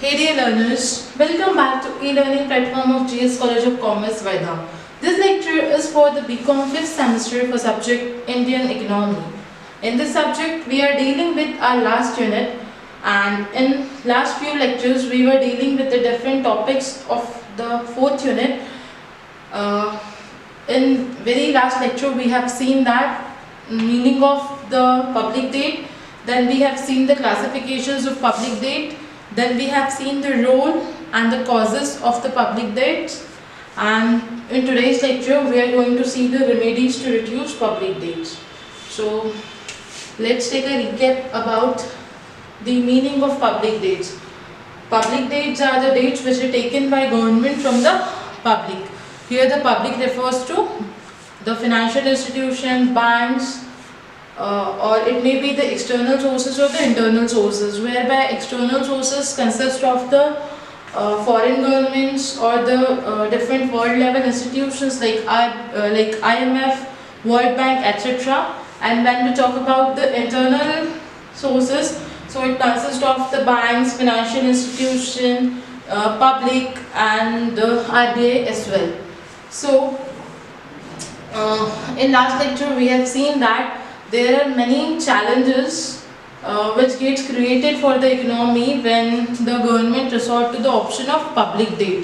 Hey dear learners, welcome back to e-learning platform of GS College of Commerce, Vaidha. This lecture is for the BCom 5th semester for subject Indian Economy. In this subject, we are dealing with our last unit, and in last few lectures, we were dealing with the different topics of the fourth unit. In very last lecture, we have seen that meaning of the public debt, then we have seen the classifications of public debt, then we have seen the role and the causes of the public debt, and in today's lecture we are going to see the remedies to reduce public debts. So let's take a recap about the meaning of public debts. Public debts are the debts which are taken by government from the public. Here the public refers to the financial institution, banks, or it may be the external sources or the internal sources, whereby external sources consist of the foreign governments or the different world level institutions like IMF, World Bank, etc. And when we talk about the internal sources, so it consists of the banks, financial institution, public, and the RBI as well. So in last lecture we have seen that there are many challenges which gets created for the economy when the government resort to the option of public debt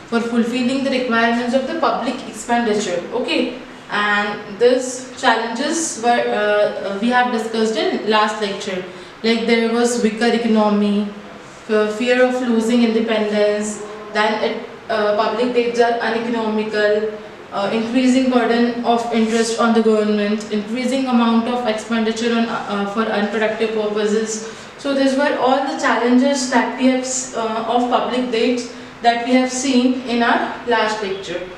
for fulfilling the requirements of the public expenditure. Okay, and these challenges were we have discussed in last lecture. Like there was weaker economy, fear of losing independence, then public debts are uneconomical, increasing burden of interest on the government, increasing amount of expenditure on for unproductive purposes. So these were all the challenges that we have of public debts that we have seen in our last lecture.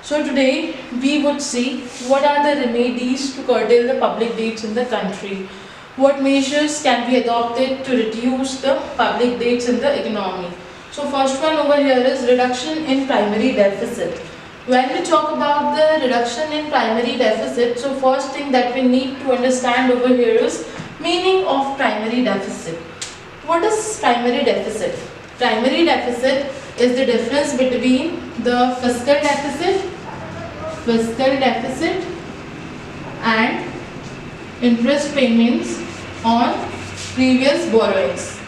So today we would see what are the remedies to curtail the public debts in the country. What measures can be adopted to reduce the public debts in the economy. So first one over here is reduction in primary deficit. When we talk about the reduction in primary deficit, so first thing that we need to understand over here is meaning of primary deficit. What is primary deficit? Primary deficit is the difference between the fiscal deficit and interest payments on previous borrowings.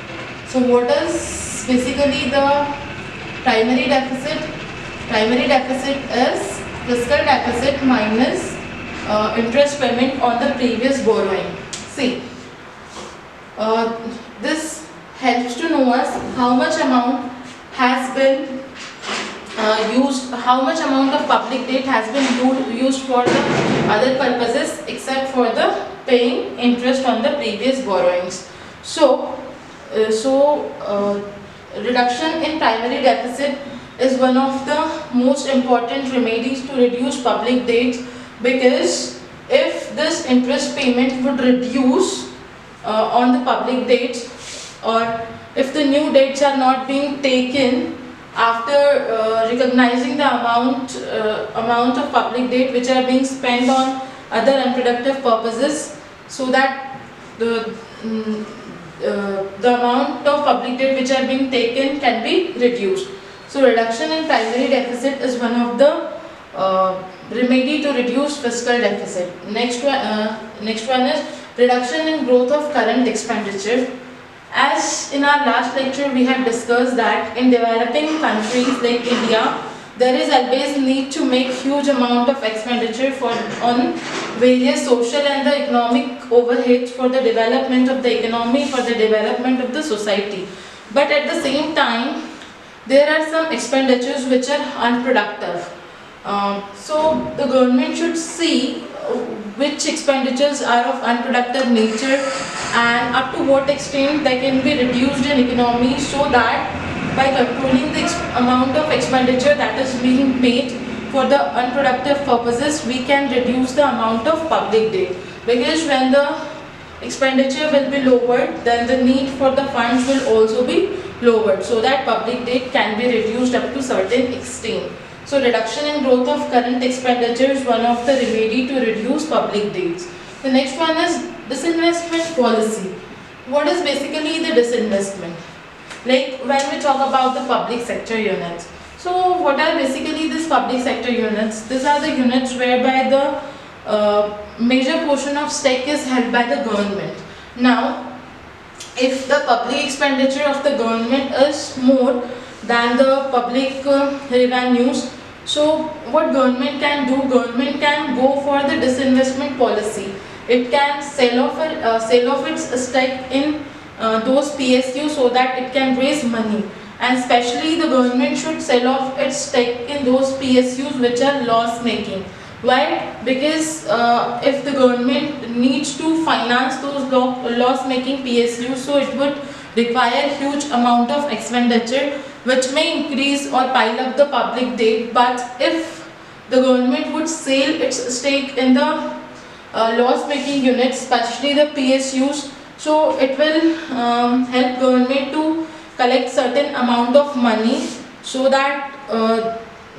So what is basically the primary deficit? Primary deficit is fiscal deficit minus interest payment on the previous borrowing. See, this helps to know us how much amount has been used, how much amount of public debt has been used for the other purposes except for the paying interest on the previous borrowings. So, reduction in primary deficit is one of the most important remedies to reduce public debts, because if this interest payment would reduce on the public debts, or if the new debts are not being taken after recognizing the amount of public debt which are being spent on other unproductive purposes, so that the amount of public debt which are being taken can be reduced. So reduction in primary deficit is one of the remedy to reduce fiscal deficit. Next one is reduction in growth of current expenditure. As in our last lecture we had discussed that in developing countries like India, there is always need to make huge amount of expenditure on various social and the economic overheads for the development of the economy, for the development of the society. But at the same time, there are some expenditures which are unproductive. So the government should see which expenditures are of unproductive nature and up to what extent they can be reduced in economy, so that by controlling the amount of expenditure that is being paid for the unproductive purposes, we can reduce the amount of public debt. Because when the expenditure will be lowered, then the need for the funds will also be lowered, so that public debt can be reduced up to certain extent. So reduction in growth of current expenditure is one of the remedy to reduce public debts. The next one is disinvestment policy. What is basically the disinvestment? Like when we talk about the public sector units, so what are basically these public sector units? These are the units whereby the major portion of stake is held by the government. Now, if the public expenditure of the government is more than the public revenues, so what government can do, government can go for the disinvestment policy. It can sell off its stake in those PSU so that it can raise money, and especially the government should sell off its stake in those PSUs which are loss making. Why? Because if the government needs to finance those loss making PSUs, so it would require huge amount of expenditure which may increase or pile up the public debt. But if the government would sell its stake in the loss making units, especially the PSUs, so it will help government to collect certain amount of money, so that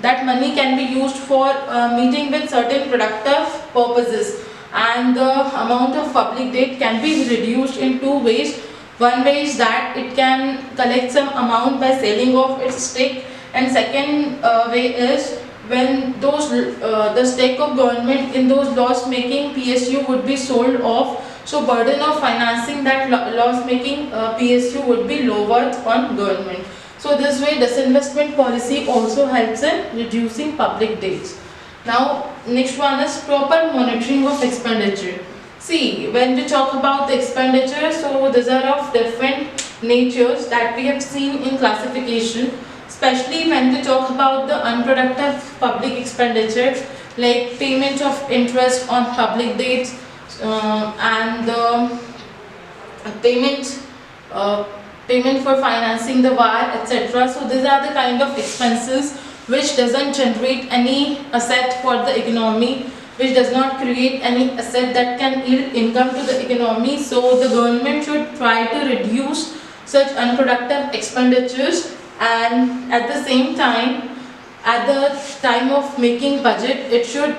that money can be used for meeting with certain productive purposes, and the amount of public debt can be reduced in two ways. One way is that it can collect some amount by selling off its stake, and second way is when those the stake of government in those loss making PSU would be sold off, so burden of financing that loss making PSU would be lowered on government. So this way disinvestment policy also helps in reducing public debts. Now next one is proper monitoring of expenditure. See, when we talk about the expenditure, so these are of different natures that we have seen in classification, especially when we talk about the unproductive public expenditure, like payment of interest on public debts, and the payment payment for financing the war, etc. So these are the kind of expenses which doesn't generate any asset for the economy, which does not create any asset that can yield income to the economy. So the government should try to reduce such unproductive expenditures, and at the same time, at the time of making budget, it should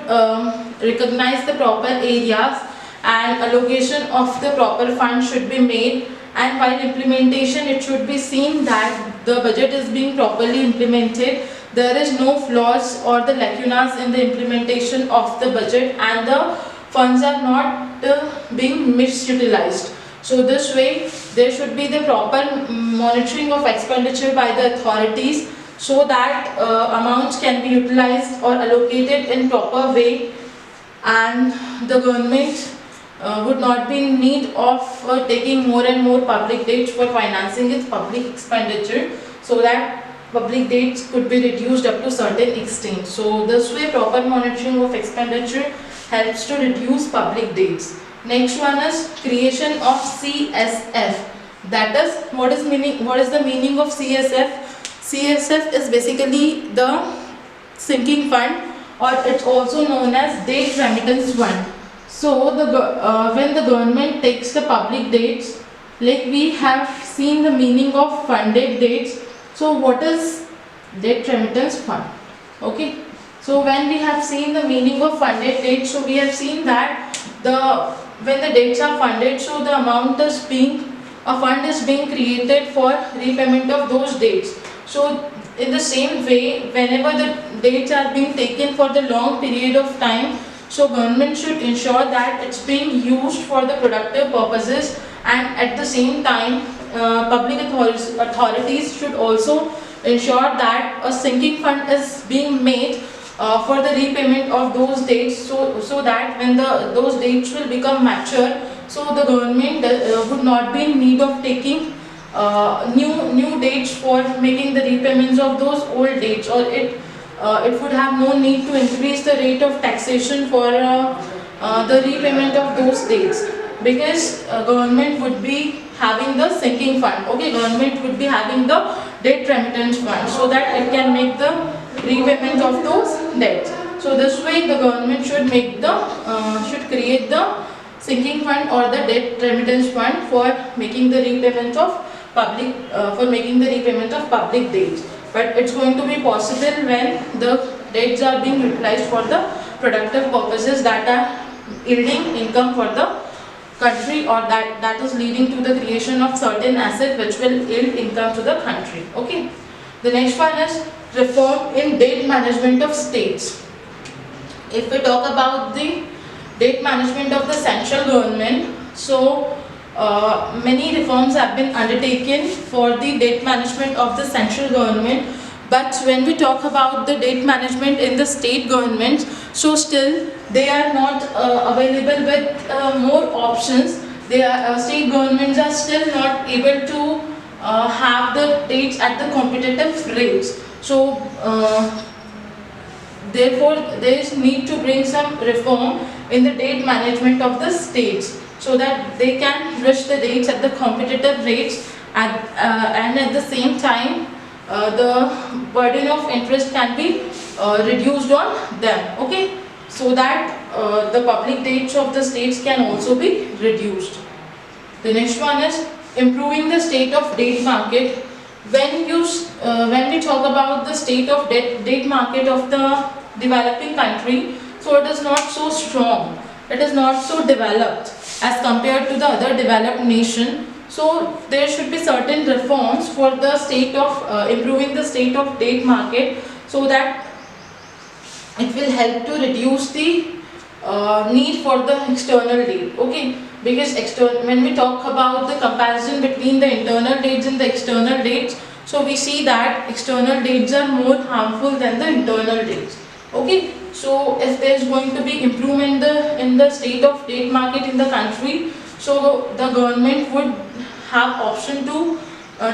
recognize the proper areas, and allocation of the proper funds should be made, and while implementation it should be seen that the budget is being properly implemented, there is no flaws or the lacunas in the implementation of the budget, and the funds are not being misutilized. So this way there should be the proper monitoring of expenditure by the authorities, so that amounts can be utilized or allocated in proper way, and the government would not be in need of taking more and more public debts for financing its public expenditure, so that public debts could be reduced up to certain extent. So this way proper monitoring of expenditure helps to reduce public debts. Next one is creation of CSF. That is, what is the meaning of CSF? CSF is basically the sinking fund, or it's also known as debt remittance fund. So when the government takes the public debts, like we have seen the meaning of funded debts. So what is debt remittance fund? Okay. So when we have seen the meaning of funded debts, so we have seen that when the debts are funded, so the a fund is being created for repayment of those debts. So in the same way, whenever the debts are being taken for the long period of time, so government should ensure that it's being used for the productive purposes, and at the same time public authorities should also ensure that a sinking fund is being made for the repayment of those debts, so that when those debts will become mature, so the government would not be in need of taking new dates for making the repayments of those old dates, or it would have no need to increase the rate of taxation for the repayment of those dates, because government would be having the sinking fund. Okay, government would be having the debt remittance fund, so that it can make the repayment of those debts. So this way the government should create the sinking fund or the debt remittance fund for making the repayment of public debts. But it's going to be possible when the debts are being utilized for the productive purposes that are yielding income for the country, or that is leading to the creation of certain asset which will yield income to the country. Okay. The next one is reform in debt management of states. If we talk about the debt management of the central government, so many reforms have been undertaken for the debt management of the central government. But when we talk about the debt management in the state governments, so still they are not available with more options. State governments are still not able to have the dates at the competitive rates. So therefore, there is need to bring some reform in the debt management of the states, so that they can reach the dates at the competitive rates, and at the same time the burden of interest can be reduced on them. Okay, so that the public debts of the states can also be reduced. The next one is improving the state of debt market. When we talk about the state of debt market of the developing country, so it is not so strong, it is not so developed as compared to the other developed nation. So there should be certain reforms for the state of improving the state of debt market, so that it will help to reduce the need for the external debt. Okay, because when we talk about the comparison between the internal debts and the external debts, so we see that external debts are more harmful than the internal debts. Okay, so if there is going to be improvement in the state of debt market in the country, so the government would have option to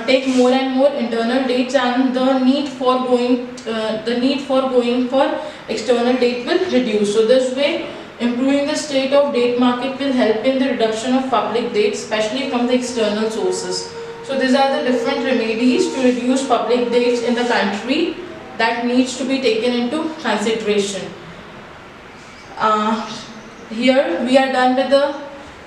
take more and more internal debts, and the need for going for external debt will reduce. So this way, improving the state of debt market will help in the reduction of public debt, especially from the external sources. So these are the different remedies to reduce public debts in the country that needs to be taken into consideration. Here we are done with the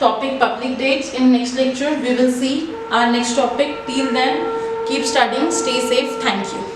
topic public debts. In next lecture we will see our next topic. Till then, keep studying, stay safe. Thank you.